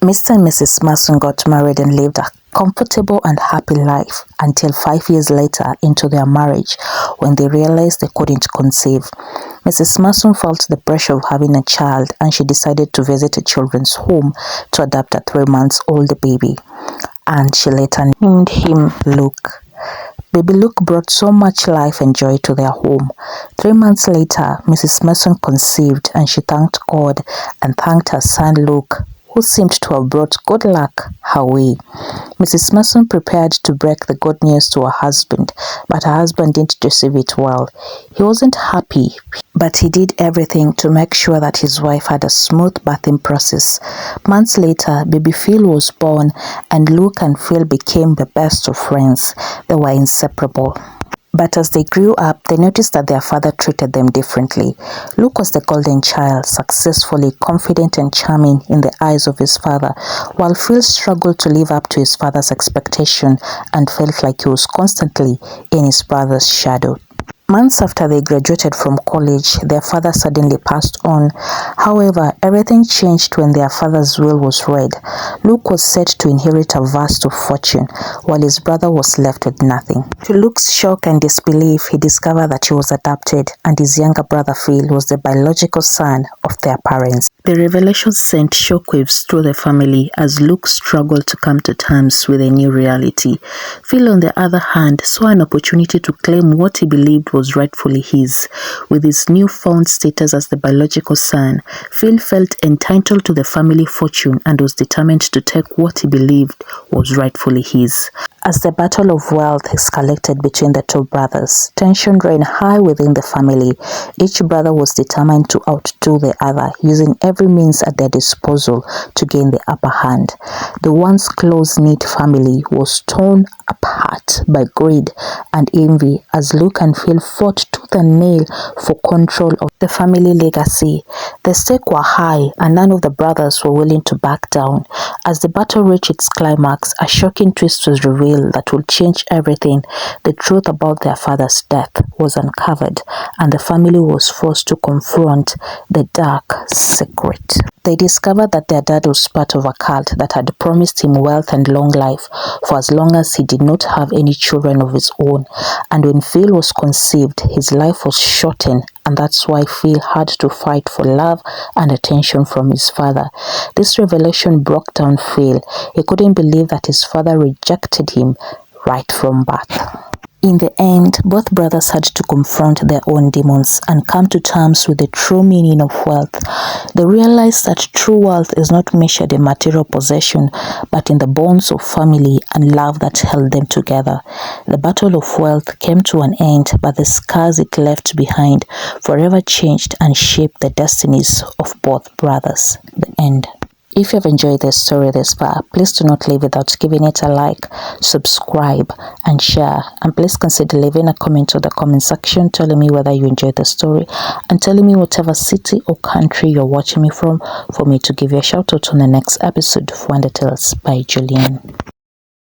Mr. and Mrs. Mason got married and lived a comfortable and happy life until 5 years later into their marriage, when they realized they couldn't conceive. Mrs. Mason felt the pressure of having a child, and she decided to visit a children's home to adopt a 3-month-old baby, and she later named him Luke. Baby Luke brought so much life and joy to their home. 3 months later, Mrs. Mason conceived, and she thanked God and thanked her son Luke, who seemed to have brought good luck her way. Mrs. Mason prepared to break the good news to her husband, but her husband didn't receive it well. He wasn't happy, but he did everything to make sure that his wife had a smooth birthing process. Months later, baby Phil was born, and Luke and Phil became the best of friends. They were inseparable. But as they grew up, they noticed that their father treated them differently. Luke was the golden child, successfully confident and charming in the eyes of his father, while Phil struggled to live up to his father's expectation and felt like he was constantly in his brother's shadow. Months after they graduated from college, their father suddenly passed on. However, everything changed when their father's will was read. Luke was set to inherit a vast fortune, while his brother was left with nothing. To Luke's shock and disbelief, he discovered that he was adopted, and his younger brother Phil was the biological son of their parents. The revelation sent shockwaves through the family as Luke struggled to come to terms with a new reality. Phil, on the other hand, saw an opportunity to claim what he believed was rightfully his. With his newfound status as the biological son, Phil felt entitled to the family fortune and was determined to take what he believed was rightfully his. As the battle of wealth escalated between the two brothers, tension ran high within the family. Each brother was determined to outdo the other, using every means at their disposal to gain the upper hand. The once close-knit family was torn apart by greed and envy as Luke and Phil fought tooth and nail for control of the family legacy. The stakes were high, and none of the brothers were willing to back down. As the battle reached its climax, a shocking twist was revealed that would change everything. The truth about their father's death was uncovered, and the family was forced to confront the dark secret. They discovered that their dad was part of a cult that had promised him wealth and long life for as long as he did not have any children of his own. And when Phil was conceived, his life was shortened, and that's why Phil had to fight for love and attention from his father. This revelation broke down Phil. He couldn't believe that his father rejected him right from birth. In the end, both brothers had to confront their own demons and come to terms with the true meaning of wealth. They realized that true wealth is not measured in material possession, but in the bonds of family and love that held them together. The battle of wealth came to an end, but the scars it left behind forever changed and shaped the destinies of both brothers. The end. If you have enjoyed this story this far, please do not leave without giving it a like, subscribe, and share. And please consider leaving a comment in the comment section telling me whether you enjoyed the story and telling me whatever city or country you're watching me from for me to give you a shout out on the next episode of Wonder Tales by Julian.